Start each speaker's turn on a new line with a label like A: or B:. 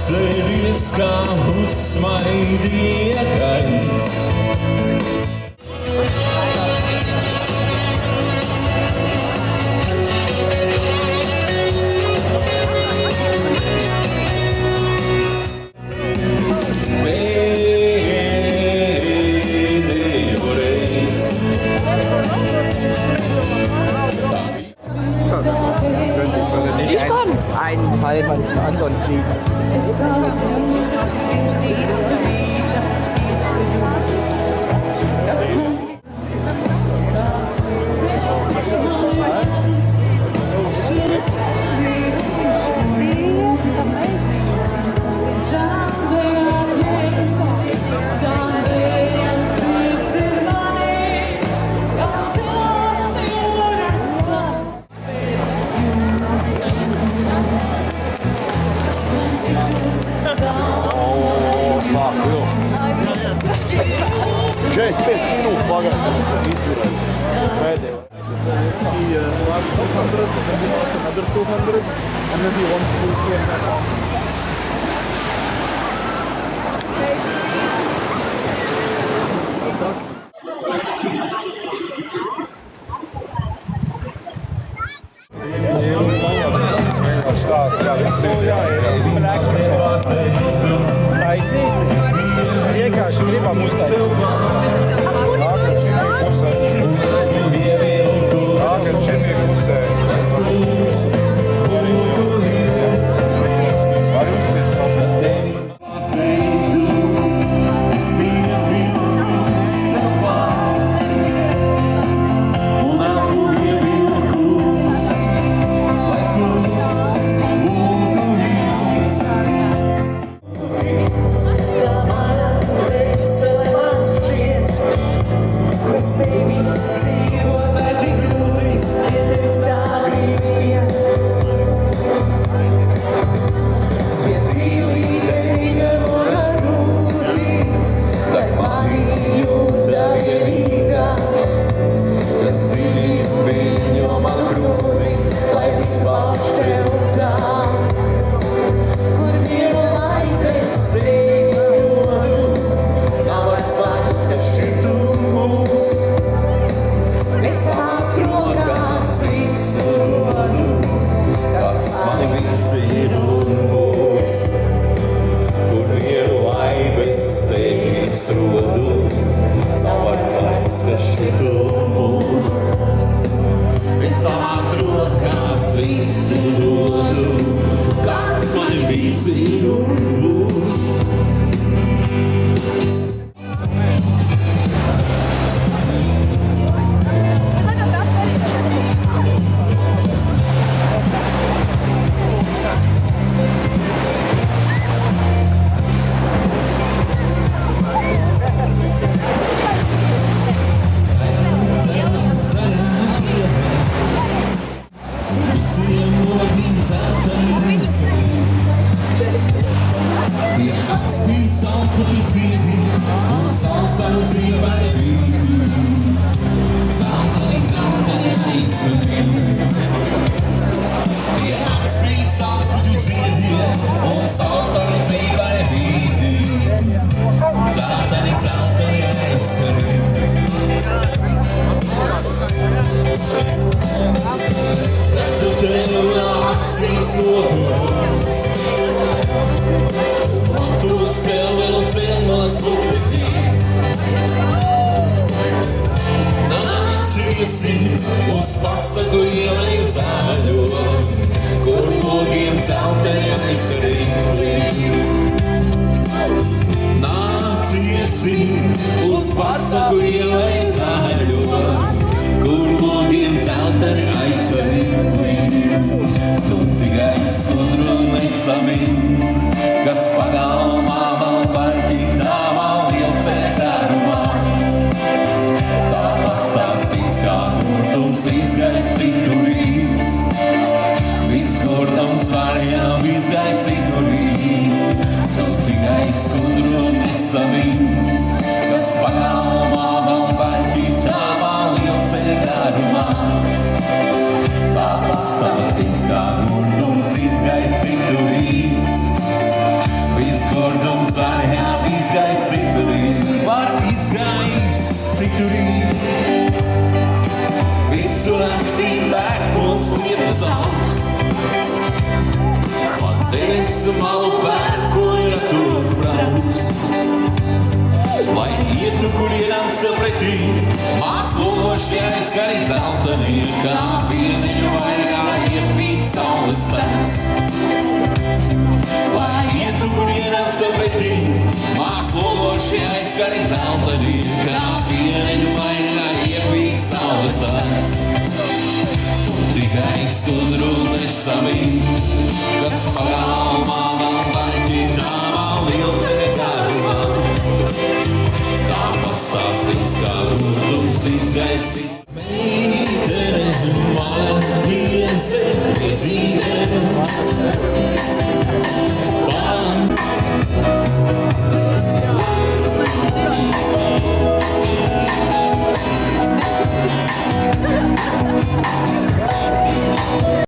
A: Atceries, kā uzsmaidīja gaļas.
B: Ich kann.
C: Einen Teil von den anderen kriegen.
D: Šeit 5 minūtes pagaidām. Pēdējā. The last 100, and then another 200, and then the 150 and that on. Stāst, kā viss ir taisīsies. Vienkārši gribam uztaisīt. Nākat šī pusē. Nākat šī pusē. Var uzspies kaut
A: Uz pasaku ielai zaļo, kur logiem celteni aizkarīgi. Nāciesim uz pasaku ielai zaļo, kur logiem celteni aizkarīgi. Tu tikai skudru nesamim, kas pagalmā man parķītā man lielceļa garumā. Tā pastāstīs, kā kurtums izgais citurī. Viss kurtums varējām izgais citurī. Tu tikai skudru nesamim, kas pagalmā man parķītā man lielceļa garumā. Tā pastāstīs, kā kurtums izgais citurī. malu pērku ir tos brauc. Lai ietu, kur ieramsta pretī, mākslošie aizskari dzeltenie, kā pieneņu vairā iepīt saules stars. Lai ietu, kur ieramsta pretī, mākslošie aizskari dzeltenie, kā pieneņu vairā iepīt saules stars. Tikai skudru nesamīt, kas pagalmā man baļķi trāvā lielceļa garumā. Tā pastāstīs, kā rudums izgaisīt. Meitene, man tiesa, zīme,